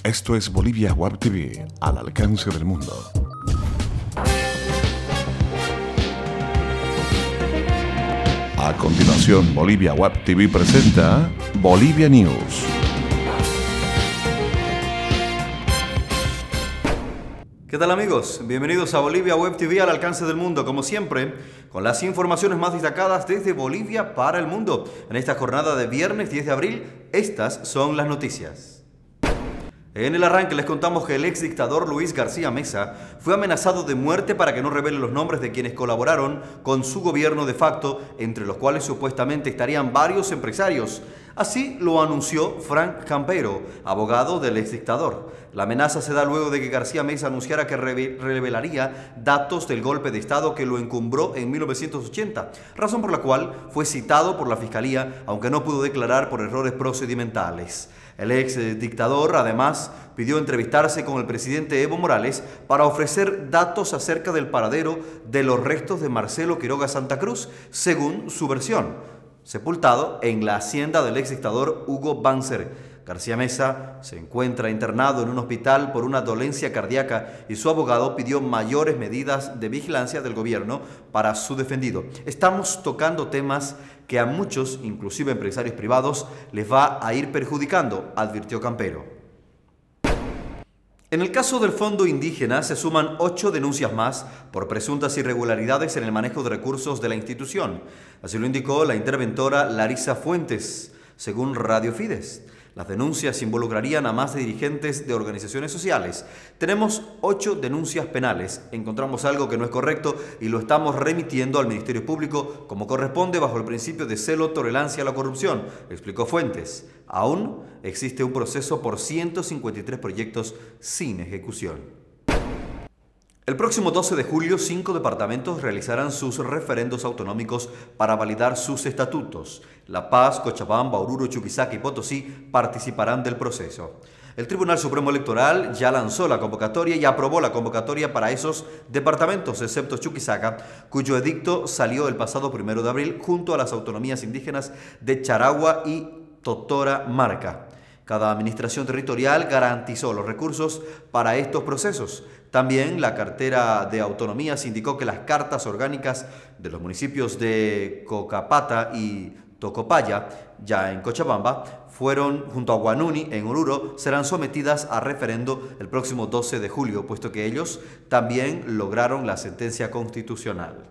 Esto es Bolivia Web TV, al alcance del mundo. A continuación, Bolivia Web TV presenta Bolivia News. ¿Qué tal amigos? Bienvenidos a Bolivia Web TV al alcance del mundo, como siempre, con las informaciones más destacadas desde Bolivia para el mundo. En esta jornada de viernes 10 de abril, estas son las noticias. En el arranque les contamos que el ex dictador Luis García Meza fue amenazado de muerte para que no revele los nombres de quienes colaboraron con su gobierno de facto, entre los cuales supuestamente estarían varios empresarios. Así lo anunció Frank Campero, abogado del ex dictador. La amenaza se da luego de que García Meza anunciara que revelaría datos del golpe de Estado que lo encumbró en 1980, razón por la cual fue citado por la Fiscalía, aunque no pudo declarar por errores procedimentales. El ex dictador, además, pidió entrevistarse con el presidente Evo Morales para ofrecer datos acerca del paradero de los restos de Marcelo Quiroga Santa Cruz, según su versión, sepultado en la hacienda del ex dictador Hugo Banzer. García Meza se encuentra internado en un hospital por una dolencia cardíaca y su abogado pidió mayores medidas de vigilancia del gobierno para su defendido. Estamos tocando temas que a muchos, inclusive empresarios privados, les va a ir perjudicando, advirtió Campero. En el caso del Fondo Indígena se suman 8 denuncias más por presuntas irregularidades en el manejo de recursos de la institución. Así lo indicó la interventora Larisa Fuentes, según Radio Fides. Las denuncias involucrarían a más de dirigentes de organizaciones sociales. Tenemos 8 denuncias penales. Encontramos algo que no es correcto y lo estamos remitiendo al Ministerio Público como corresponde bajo el principio de celo tolerancia a la corrupción, explicó Fuentes. Aún existe un proceso por 153 proyectos sin ejecución. El próximo 12 de julio, 5 departamentos realizarán sus referendos autonómicos para validar sus estatutos. La Paz, Cochabamba, Oruro, Chuquisaca y Potosí participarán del proceso. El Tribunal Supremo Electoral ya lanzó la convocatoria y aprobó la convocatoria para esos departamentos, excepto Chuquisaca, cuyo edicto salió el pasado 1 de abril junto a las autonomías indígenas de Charagua y Totora-Marca. Cada administración territorial garantizó los recursos para estos procesos. También la cartera de autonomías indicó que las cartas orgánicas de los municipios de Cocapata y Tocopaya, ya en Cochabamba, fueron junto a Guanuni en Oruro, serán sometidas a referendo el próximo 12 de julio, puesto que ellos también lograron la sentencia constitucional.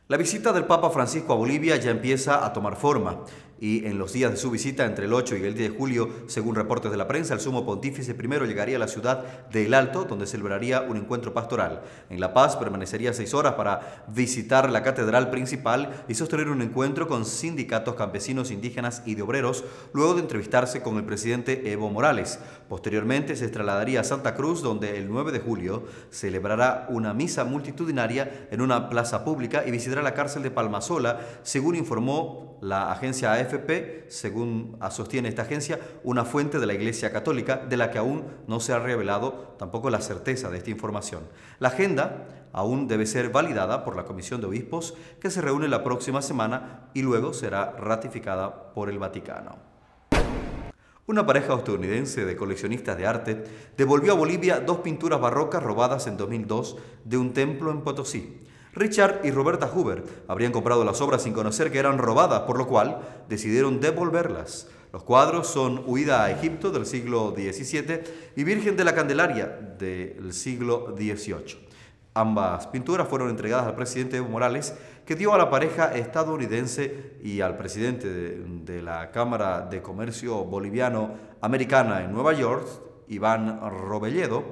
La visita del Papa Francisco a Bolivia ya empieza a tomar forma y en los días de su visita entre el 8 y el 10 de julio, según reportes de la prensa, el sumo pontífice primero llegaría a la ciudad de El Alto, donde celebraría un encuentro pastoral. En La Paz permanecería 6 horas para visitar la catedral principal y sostener un encuentro con sindicatos campesinos, indígenas y de obreros, luego de entrevistarse con el presidente Evo Morales. Posteriormente se trasladaría a Santa Cruz, donde el 9 de julio celebrará una misa multitudinaria en una plaza pública y visitará la cárcel de Palmasola, según informó la agencia AFP, según sostiene esta agencia, una fuente de la Iglesia Católica, de la que aún no se ha revelado tampoco la certeza de esta información. La agenda aún debe ser validada por la Comisión de Obispos, que se reúne la próxima semana y luego será ratificada por el Vaticano. Una pareja estadounidense de coleccionistas de arte devolvió a Bolivia 2 pinturas barrocas robadas en 2002 de un templo en Potosí. Richard y Roberta Huber habrían comprado las obras sin conocer que eran robadas, por lo cual decidieron devolverlas. Los cuadros son Huida a Egipto del siglo XVII y Virgen de la Candelaria del siglo XVIII. Ambas pinturas fueron entregadas al presidente Evo Morales, que dio a la pareja estadounidense y al presidente de la Cámara de Comercio Boliviano-Americana en Nueva York, Iván Robelledo,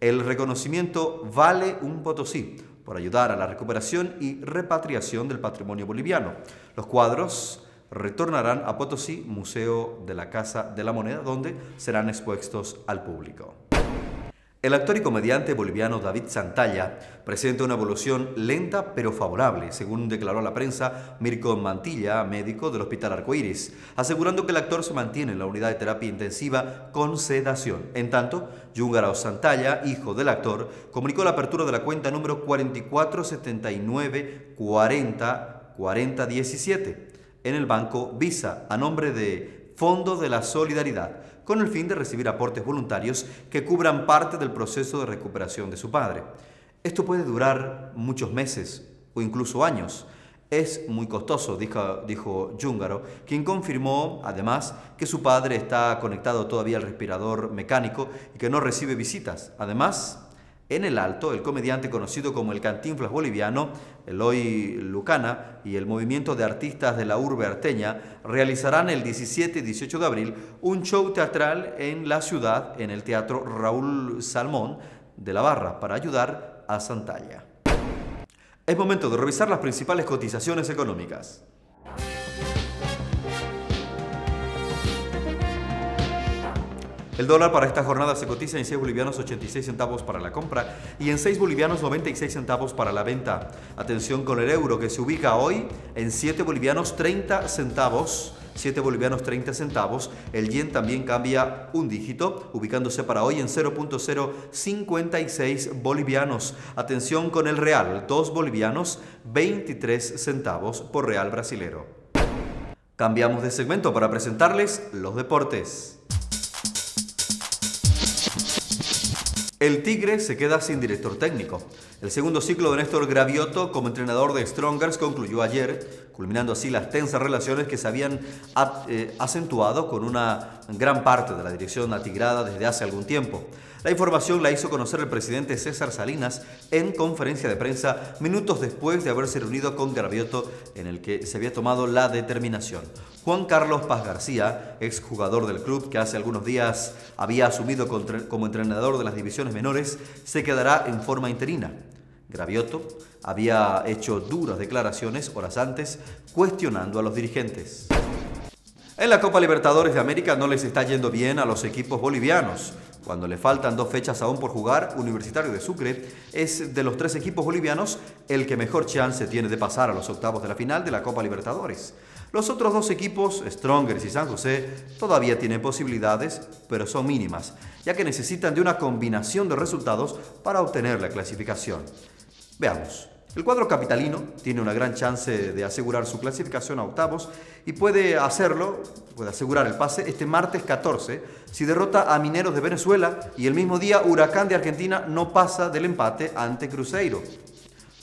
el reconocimiento Vale un Potosí, por ayudar a la recuperación y repatriación del patrimonio boliviano. Los cuadros retornarán a Potosí, Museo de la Casa de la Moneda, donde serán expuestos al público. El actor y comediante boliviano David Santalla presenta una evolución lenta pero favorable, según declaró a la prensa Mirko Mantilla, médico del Hospital Arcoíris, asegurando que el actor se mantiene en la unidad de terapia intensiva con sedación. En tanto, Yungaro Santalla, hijo del actor, comunicó la apertura de la cuenta número 4479404017 en el banco Visa a nombre de Fondo de la Solidaridad, con el fin de recibir aportes voluntarios que cubran parte del proceso de recuperación de su padre. Esto puede durar muchos meses o incluso años. Es muy costoso, dijo Yúngaro, quien confirmó además que su padre está conectado todavía al respirador mecánico y que no recibe visitas. Además, en el Alto, el comediante conocido como el Cantinflas boliviano, Eloy Lucana, y el movimiento de artistas de la urbe arteña realizarán el 17 y 18 de abril un show teatral en la ciudad, en el Teatro Raúl Salmón de la Barra, para ayudar a Santalla. Es momento de revisar las principales cotizaciones económicas. El dólar para esta jornada se cotiza en 6 bolivianos 86 centavos para la compra y en 6 bolivianos 96 centavos para la venta. Atención con el euro, que se ubica hoy en 7 bolivianos 30 centavos. 7 bolivianos 30 centavos. El yen también cambia un dígito, ubicándose para hoy en 0.056 bolivianos. Atención con el real, 2 bolivianos 23 centavos por real brasilero. Cambiamos de segmento para presentarles los deportes. El Tigre se queda sin director técnico. El segundo ciclo de Néstor Gravioto como entrenador de Strongers concluyó ayer, culminando así las tensas relaciones que se habían acentuado con una gran parte de la dirección atigrada desde hace algún tiempo. La información la hizo conocer el presidente César Salinas en conferencia de prensa minutos después de haberse reunido con Gravioto, en el que se había tomado la determinación. Juan Carlos Paz García, exjugador del club que hace algunos días había asumido como entrenador de las divisiones menores, se quedará en forma interina. Gravioto había hecho duras declaraciones horas antes cuestionando a los dirigentes. En la Copa Libertadores de América no les está yendo bien a los equipos bolivianos. Cuando le faltan 2 fechas aún por jugar, Universitario de Sucre es de los 3 equipos bolivianos el que mejor chance tiene de pasar a los octavos de la final de la Copa Libertadores. Los otros 2 equipos, Strongers y San José, todavía tienen posibilidades, pero son mínimas, ya que necesitan de una combinación de resultados para obtener la clasificación. Veamos. El cuadro capitalino tiene una gran chance de asegurar su clasificación a octavos y puede asegurar el pase este martes 14 si derrota a Mineros de Venezuela y el mismo día Huracán de Argentina no pasa del empate ante Cruzeiro.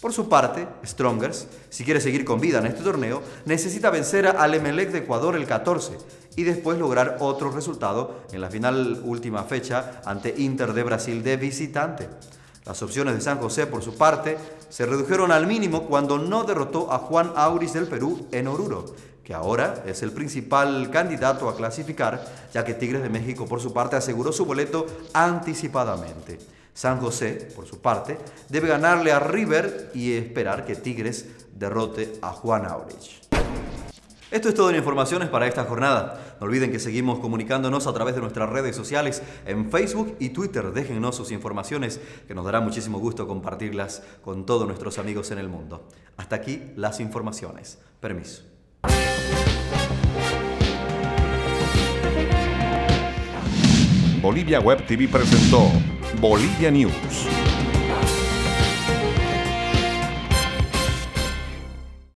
Por su parte, Strongers, si quiere seguir con vida en este torneo, necesita vencer al Emelec de Ecuador el 14 y después lograr otro resultado en la final última fecha ante Inter de Brasil de visitante. Las opciones de San José, por su parte, se redujeron al mínimo cuando no derrotó a Juan Auris del Perú en Oruro, que ahora es el principal candidato a clasificar, ya que Tigres de México, por su parte, aseguró su boleto anticipadamente. San José, por su parte, debe ganarle a River y esperar que Tigres derrote a Juan Auris. Esto es todo en informaciones para esta jornada. No olviden que seguimos comunicándonos a través de nuestras redes sociales en Facebook y Twitter. Déjennos sus informaciones, que nos dará muchísimo gusto compartirlas con todos nuestros amigos en el mundo. Hasta aquí las informaciones. Permiso. Bolivia Web TV presentó Bolivia News.